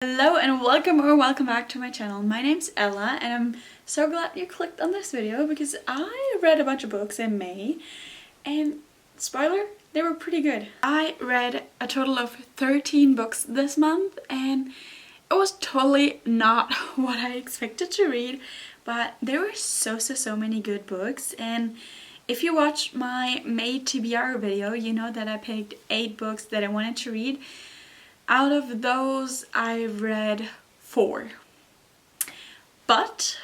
Hello and welcome back to my channel. My name's Ella and I'm so glad you clicked on this video because I read a bunch of books in May and spoiler, they were pretty good. I read a total of 13 books this month and it was totally not what I expected to read, but there were so many good books. And if you watched my May TBR video, you know that I picked 8 books that I wanted to read. Out of those, I read 4. But,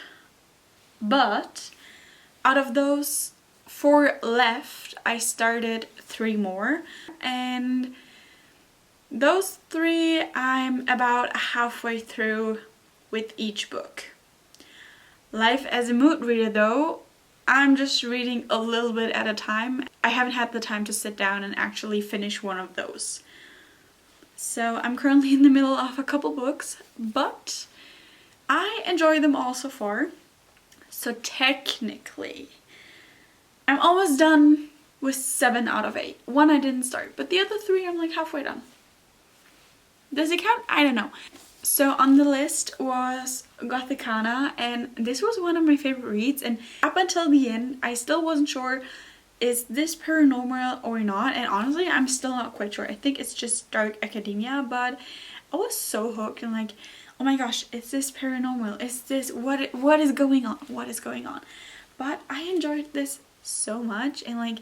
out of those 4 left, I started 3 more. And those 3, I'm about halfway through with each book. Life as a mood reader though, I'm just reading a little bit at a time. I haven't had the time to sit down and actually finish one of those. So I'm currently in the middle of a couple books, but I enjoy them all so far. So technically, I'm almost done with 7 out of 8. One I didn't start, but the other 3 I'm like halfway done. Does it count? I don't know. So on the list was Gothicana, and this was one of my favorite reads, and up until the end I still wasn't sure is this paranormal or not, and honestly I'm still not quite sure. I think it's just dark academia, but I was so hooked and like, oh my gosh, is this paranormal? Is this what is going on? What is going on? But I enjoyed this so much, and like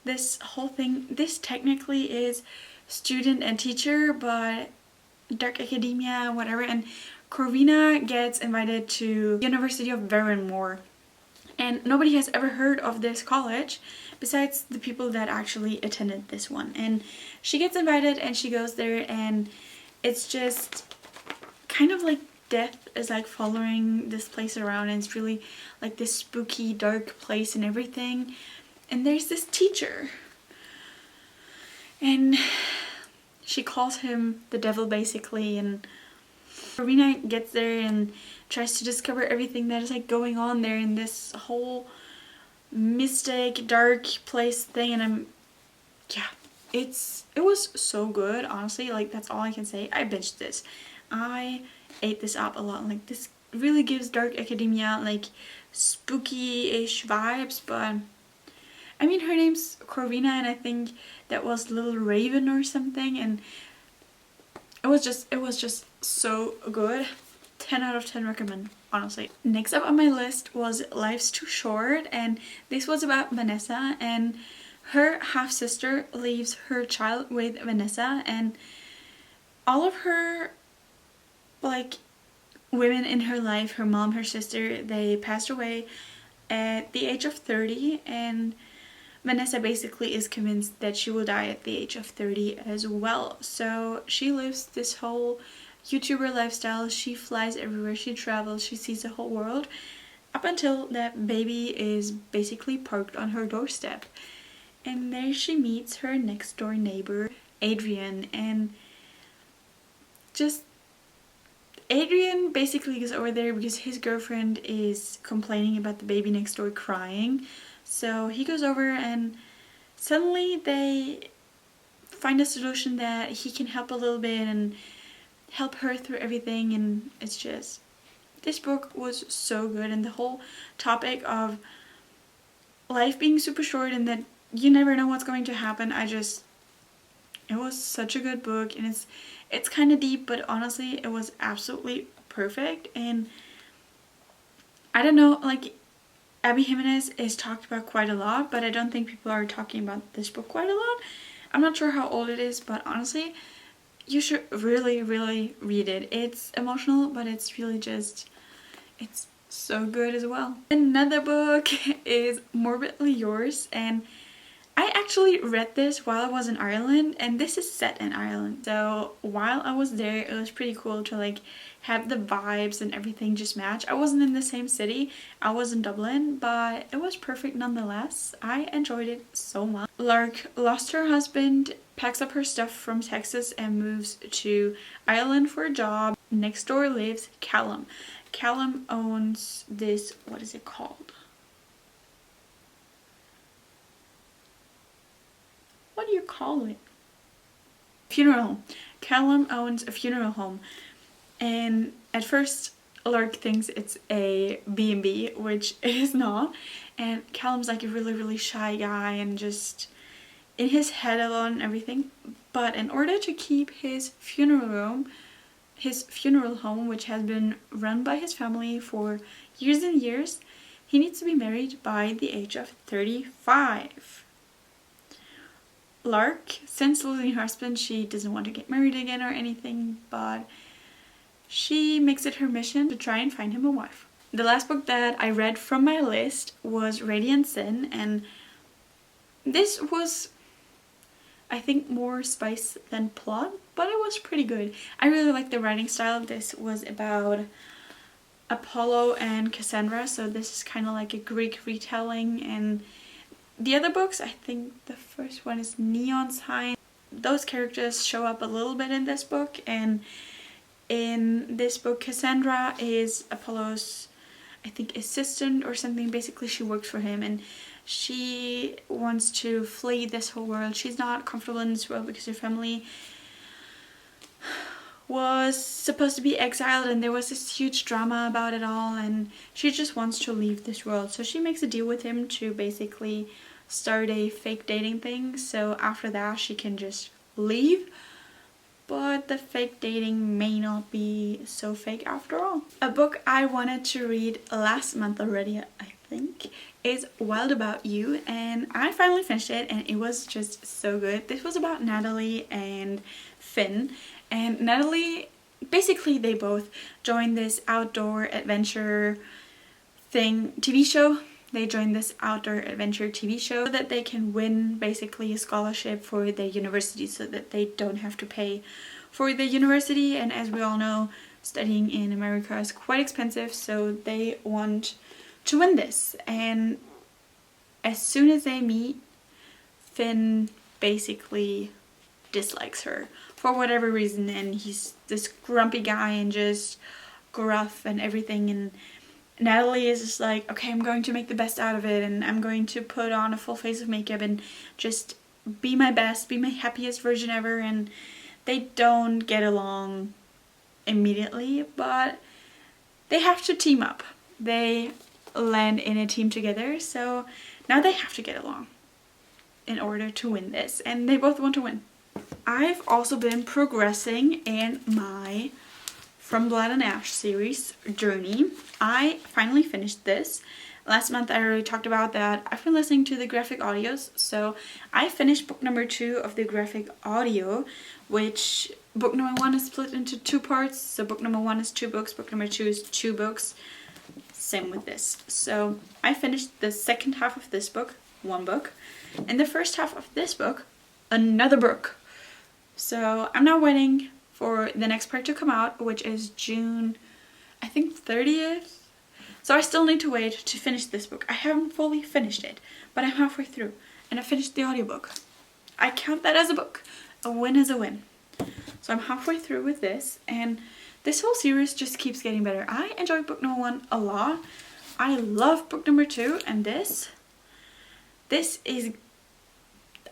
this whole thing, this technically is student and teacher, but dark academia, whatever, and Corvina gets invited to University of Vermont, and nobody has ever heard of this college besides the people that actually attended this one. And she gets invited and she goes there, and it's just kind of like death is like following this place around, and it's really like this spooky dark place and everything. And there's this teacher, and she calls him the devil basically, and Rowena gets there and tries to discover everything that is like going on there in this whole mystic dark place thing. And it was so good, honestly. Like, that's all I can say. I binged this. I ate this up a lot. Like, this really gives dark academia like spooky-ish vibes, but I mean, her name's Corvina, and I think that was Little Raven or something, and it was just so good. 10 out of 10 recommend, honestly. Next up on my list was Life's Too Short, and this was about Vanessa, and her half-sister leaves her child with Vanessa, and all of her like women in her life, her mom, her sister, they passed away at the age of 30, and Vanessa basically is convinced that she will die at the age of 30 as well. So she lives this whole YouTuber lifestyle. She flies everywhere, she travels, she sees the whole world, up until that baby is basically parked on her doorstep. And there she meets her next door neighbor, Adrian, and just Adrian basically goes over there because his girlfriend is complaining about the baby next door crying. So he goes over, and suddenly they find a solution that he can help a little bit and help her through everything. And it's just, this book was so good, and the whole topic of life being super short and that you never know what's going to happen, it was such a good book. And it's kind of deep, but honestly it was absolutely perfect. And I don't know, like, Abby Jimenez is talked about quite a lot, but I don't think people are talking about this book quite a lot. I'm not sure how old it is, but honestly, you should really read it. It's emotional, but it's really just, it's so good as well. Another book is Morbidly Yours, and I actually read this while I was in Ireland, and this is set in Ireland. So while I was there, it was pretty cool to like have the vibes and everything just match. I wasn't in the same city, I was in Dublin, but it was perfect nonetheless. I enjoyed it so much. Lark lost her husband, packs up her stuff from Texas and moves to Ireland for a job. Next door lives Callum. Callum owns this, what is it called? What do you call it? Funeral home. Callum owns a funeral home, And at first Lark thinks it's a B&B, which it is not. And Callum's like a really shy guy and just in his head alone and everything. But in order to keep his funeral home, which has been run by his family for years and years, he needs to be married by the age of 35. Lark, since losing her husband, she doesn't want to get married again or anything, but she makes it her mission to try and find him a wife. The last book that I read from my list was Radiant Sin, and this was, I think, more spice than plot, but it was pretty good. I really like the writing style. This was about Apollo and Cassandra, so this is kind of like a Greek retelling, and the other books, I think the first one is Neon Sign. Those characters show up a little bit in this book, and in this book Cassandra is Apollo's, I think, assistant or something. Basically she works for him and she wants to flee this whole world. She's not comfortable in this world because her family was supposed to be exiled and there was this huge drama about it all, and she just wants to leave this world. So she makes a deal with him to basically start a fake dating thing, so after that she can just leave. But the fake dating may not be so fake after all. A book I wanted to read last month already, I think, is Wild About You, and I finally finished it and it was just so good. This was about Natalie and Finn, and Natalie, basically they both joined this outdoor adventure TV show. They joined this outdoor adventure TV show so that they can win basically a scholarship for their university, so that they don't have to pay for the university. And as we all know, studying in America is quite expensive, so they want to win this. And as soon as they meet, Finn basically dislikes her for whatever reason, and he's this grumpy guy and just gruff and everything, and Natalie is just like, okay, I'm going to make the best out of it and I'm going to put on a full face of makeup and just be my best, be my happiest version ever. And they don't get along immediately, but they have to team up. They land in a team together, so now they have to get along in order to win this, and they both want to win. I've also been progressing in my From Blood and Ash series journey. I finally finished this. Last month I already talked about that. I've been listening to the graphic audios, so I finished book number 2 of the graphic audio, which book number 1 is split into 2 parts. So book number 1 is 2 books, book number 2 is 2 books. Same with this. So I finished the second half of this book, 1 book, and the first half of this book, another book. So I'm now waiting for the next part to come out, which is June, I think 30th. So I still need to wait to finish this book. I haven't fully finished it, but I'm halfway through and I finished the audiobook. I count that as a book. A win is a win. So I'm halfway through with this, and this whole series just keeps getting better. I enjoyed book number 1 a lot. I love book number 2, and this is,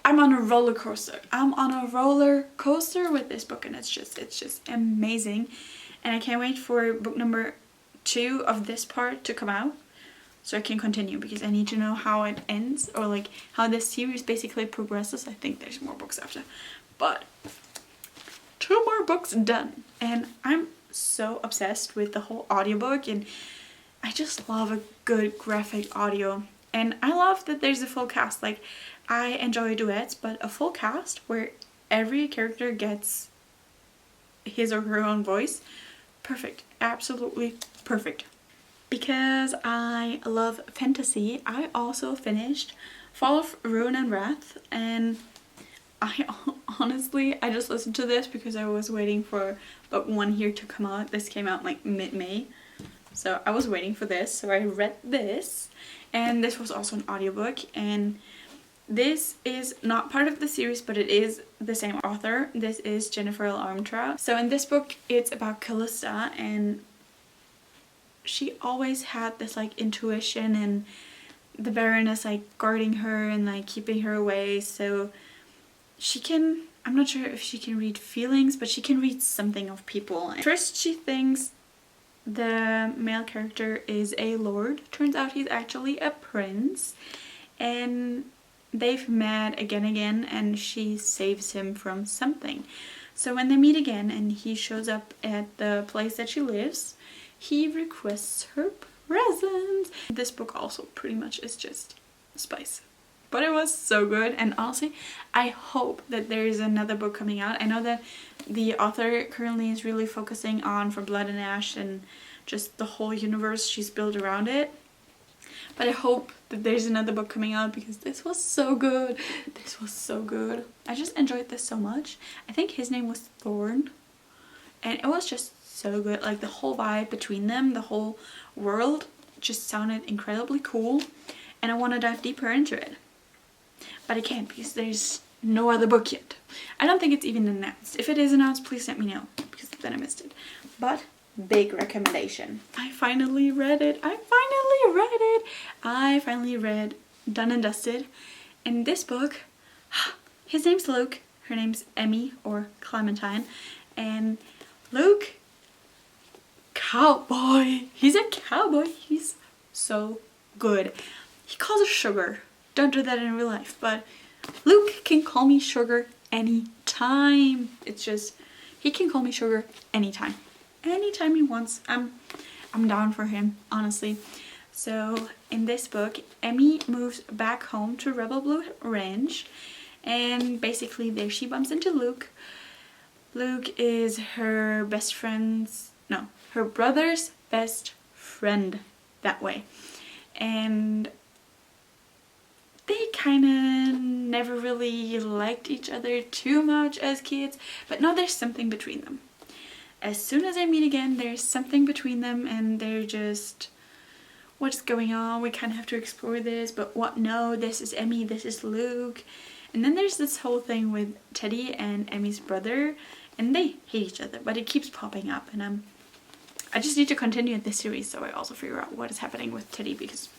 I'm on a roller coaster. I'm on a roller coaster with this book, and it's just amazing. And I can't wait for book number 2 of this part to come out so I can continue, because I need to know how it ends, or like how this series basically progresses. I think there's more books after, but 2 more books done, and I'm so obsessed with the whole audiobook, and I just love a good graphic audio. And I love that there's a full cast. Like, I enjoy duets, but a full cast where every character gets his or her own voice. Perfect. Absolutely perfect. Because I love fantasy, I also finished Fall of Ruin and Wrath, and I honestly just listened to this because I was waiting for book 1 here to come out. This came out like mid-May, so I was waiting for this, so I read this, and this was also an audiobook, and this is not part of the series, but it is the same author. This is Jennifer L. Armentrout. So in this book, it's about Callista, and she always had this like intuition, and the Baron is like guarding her and like keeping her away, so she can I'm not sure if she can read feelings, but she can read something of people. First she thinks the male character is a lord. Turns out he's actually a prince. And they've met again, and she saves him from something. So when they meet again and he shows up at the place that she lives, he requests her presents. This book also pretty much is just spice. But it was so good, and honestly, I hope that there is another book coming out. I know that the author currently is really focusing on For Blood and Ash and just the whole universe she's built around it. But I hope that there's another book coming out because this was so good. This was so good. I just enjoyed this so much. I think his name was Thorn. And it was just so good. Like the whole vibe between them, the whole world just sounded incredibly cool. And I want to dive deeper into it. But I can't because there's no other book yet. I don't think it's even announced. If it is announced, please let me know because then I missed it. But big recommendation. I finally read it. I finally read Done and Dusted. In this book, his name's Luke, her name's Emmy or Clementine, and Luke, cowboy. He's a cowboy. He's so good. He calls her Sugar. Don't do that in real life, but Luke can call me Sugar anytime. It's just, he can call me Sugar anytime. Anytime he wants. I'm down for him, honestly. So in this book, Emmy moves back home to Rebel Blue Ranch, and basically there she bumps into Luke. Luke is her best friend's, no, her brother's best friend that way. And they kind of never really liked each other too much as kids, but now there's something between them. As soon as they meet again, there's something between them, and they're just, what's going on? We kind of have to explore this, but what? No, this is Emmy, this is Luke. And then there's this whole thing with Teddy and Emmy's brother, and they hate each other, but it keeps popping up, and I just need to continue this series so I also figure out what is happening with Teddy, because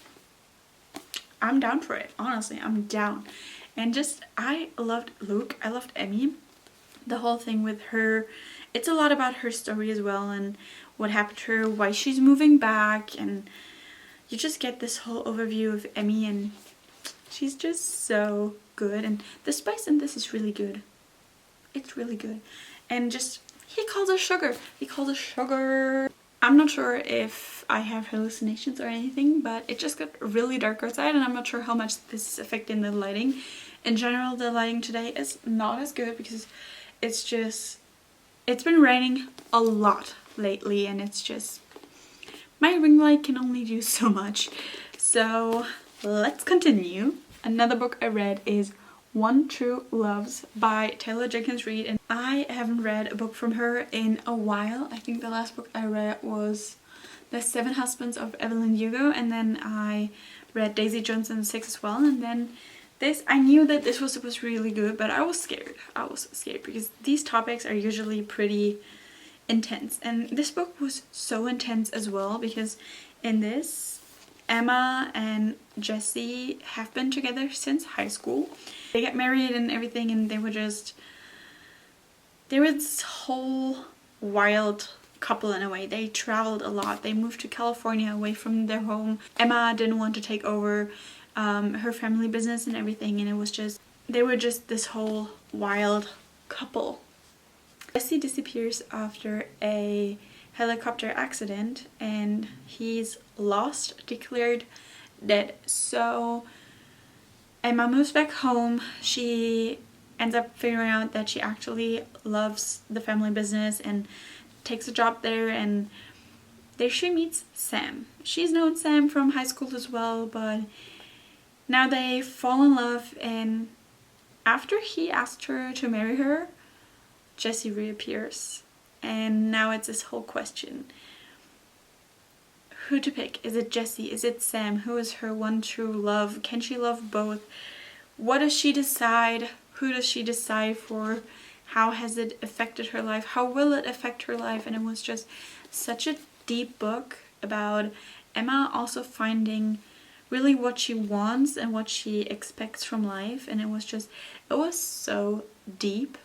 I'm down for it. Honestly, I'm down. And just, I loved Luke, I loved Emmy. The whole thing with her, it's a lot about her story as well, and what happened to her, why she's moving back, and you just get this whole overview of Emmy, and she's just so good. And the spice in this is really good. It's really good. And just, he calls her Sugar. He calls her Sugar. I'm not sure if I have hallucinations or anything, but it just got really dark outside, and I'm not sure how much this is affecting the lighting. In general, the lighting today is not as good because it's just, it's been raining a lot lately, and it's just, my ring light can only do so much. So let's continue. Another book I read is One True Loves by Taylor Jenkins Reid, and I haven't read a book from her in a while. I think the last book I read was The Seven Husbands of Evelyn Hugo, and then I read Daisy Jones and the Six as well, and then this, I knew that this was supposed to be really good, but I was scared. I was scared because these topics are usually pretty intense, and this book was so intense as well, because in this, Emma and Jesse have been together since high school. They got married and everything, and they were this whole wild couple in a way. They traveled a lot. They moved to California away from their home. Emma didn't want to take over her family business and everything, and it was just, they were just this whole wild couple. Jesse disappears after a helicopter accident, and he's lost, declared dead. So Emma moves back home. She ends up figuring out that she actually loves the family business and takes a job there, and there she meets Sam. She's known Sam from high school as well, but now they fall in love, and after he asked her to marry her, Jesse reappears, and now it's this whole question. Who to pick? Is it Jesse? Is it Sam? Who is her one true love? Can she love both? What does she decide? Who does she decide for? How has it affected her life? How will it affect her life? And it was just such a deep book about Emma also finding really what she wants and what she expects from life, and it was so deep.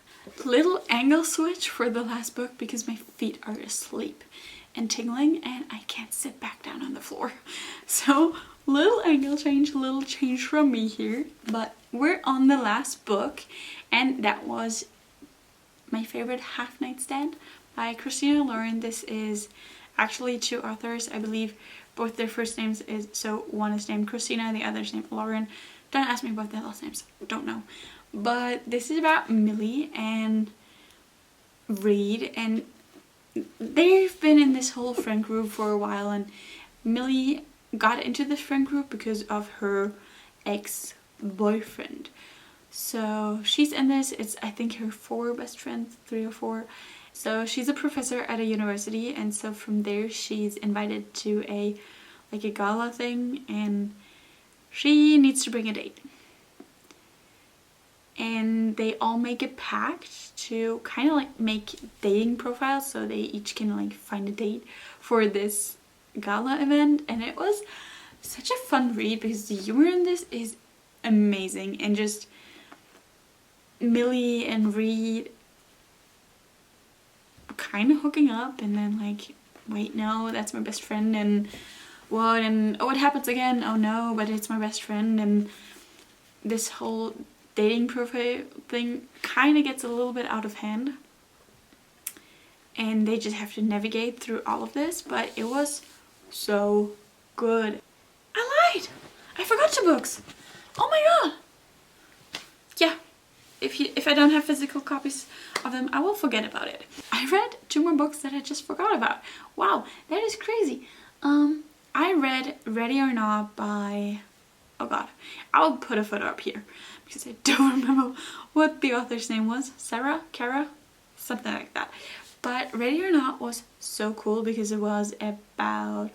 Little angle switch for the last book because my feet are asleep and tingling and I can't sit back down on the floor. So little angle change, little change from me here. But we're on the last book, and that was my favorite Half Nightstand by Christina Lauren. This is actually two authors, I believe both their first names is, so one is named Christina, the other is named Lauren. Don't ask me about their last names, don't know. But this is about Millie and Reed, and they've been in this whole friend group for a while, and Millie got into this friend group because of her ex-boyfriend. So she's in this, it's I think her 4 best friends, 3 or 4. So she's a professor at a university, and so from there she's invited to a gala thing, and she needs to bring a date. And they all make a pact to kind of like make dating profiles, so they each can like find a date for this gala event. And it was such a fun read because the humor in this is amazing, and just Millie and Reed kind of hooking up, and then like, wait, no, that's my best friend, and what, and oh, it happens again, oh no, but it's my best friend. And this whole dating profile thing kind of gets a little bit out of hand, and they just have to navigate through all of this, but it was so good. I lied! I forgot 2 books! Oh my god! Yeah, if I don't have physical copies of them, I will forget about it. I read 2 more books that I just forgot about. Wow, that is crazy. I read Ready or Not by, oh god, I'll put a photo up here because I don't remember what the author's name was. Sarah? Kara? Something like that. But Ready or Not was so cool because it was about...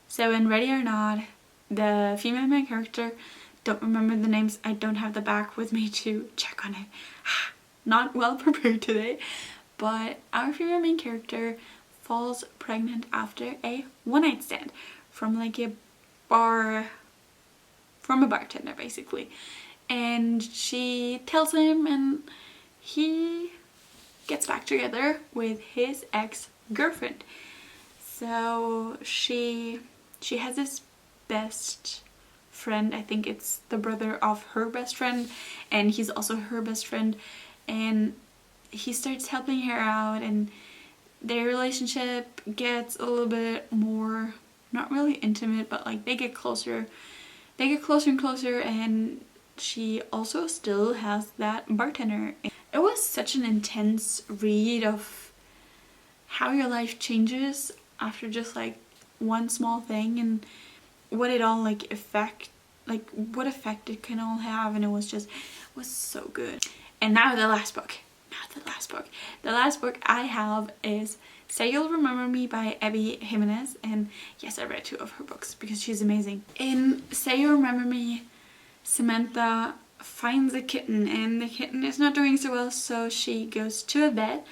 So in Ready or Not, the female main character, don't remember the names, I don't have the back with me to check on it. Not well prepared today. But our female main character falls pregnant after a one-night stand from like a bar, from a bartender basically. And she tells him, and he gets back together with his ex-girlfriend. So she has this best friend, I think it's the brother of her best friend, and he's also her best friend, and he starts helping her out, and their relationship gets a little bit more, not really intimate, but like they get closer and closer, and she also still has that bartender. It was such an intense read of how your life changes after just like one small thing, and what it all like what effect it can all have, and it was so good. And now the last book. The last book I have is Say You'll Remember Me by Abby Jimenez, and yes, I read 2 of her books because she's amazing. In Say You'll Remember Me, Samantha finds a kitten, and the kitten is not doing so well, so she goes to a vet.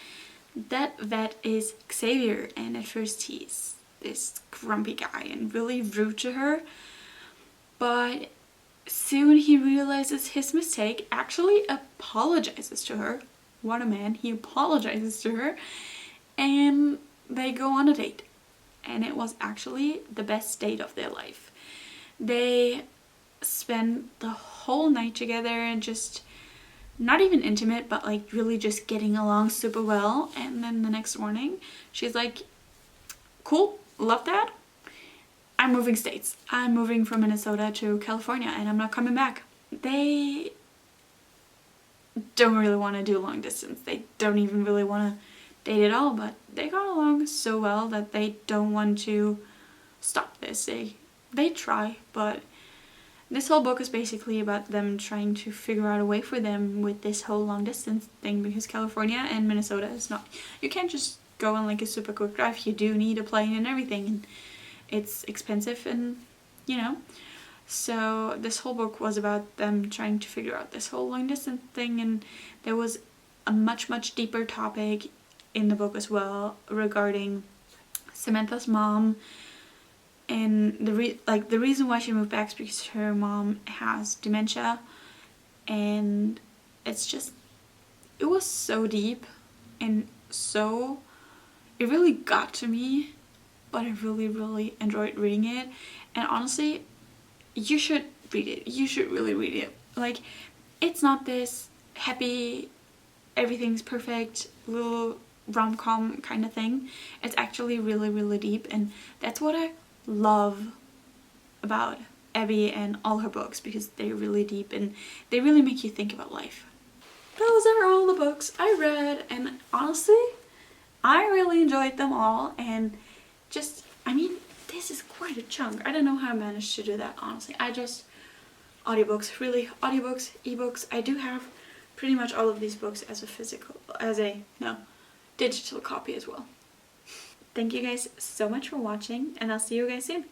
That vet is Xavier, and at first he's this grumpy guy and really rude to her, but soon he realizes his mistake, actually apologizes to her. What a man. He apologizes to her, and they go on a date, and it was actually the best date of their life. They spend the whole night together, and just not even intimate, but like really just getting along super well. And then the next morning she's like, cool, love that, I'm moving states. I'm moving from Minnesota to California, and I'm not coming back. They don't really want to do long distance. They don't even really want to date at all, but they got along so well that they don't want to stop this. They try, but this whole book is basically about them trying to figure out a way for them with this whole long distance thing, because California and Minnesota is not, you can't just go on like a super quick drive. You do need a plane and everything, and it's expensive, and you know. So this whole book was about them trying to figure out this whole long distance thing, and there was a much deeper topic in the book as well regarding Samantha's mom, and the reason why she moved back is because her mom has dementia, and it was so deep and so, it really got to me, but I really, really enjoyed reading it. And honestly, you should read it. You should really read it. Like, it's not this happy, everything's perfect little rom-com kind of thing. It's actually really, really deep, and that's what I love about Abby and all her books, because they're really deep and they really make you think about life. Those are all the books I read, and honestly, I really enjoyed them all. And just, I mean, this is quite a chunk. I don't know how I managed to do that, honestly. Audiobooks, really, audiobooks, ebooks. I do have pretty much all of these books as a digital copy as well. Thank you guys so much for watching, and I'll see you guys soon.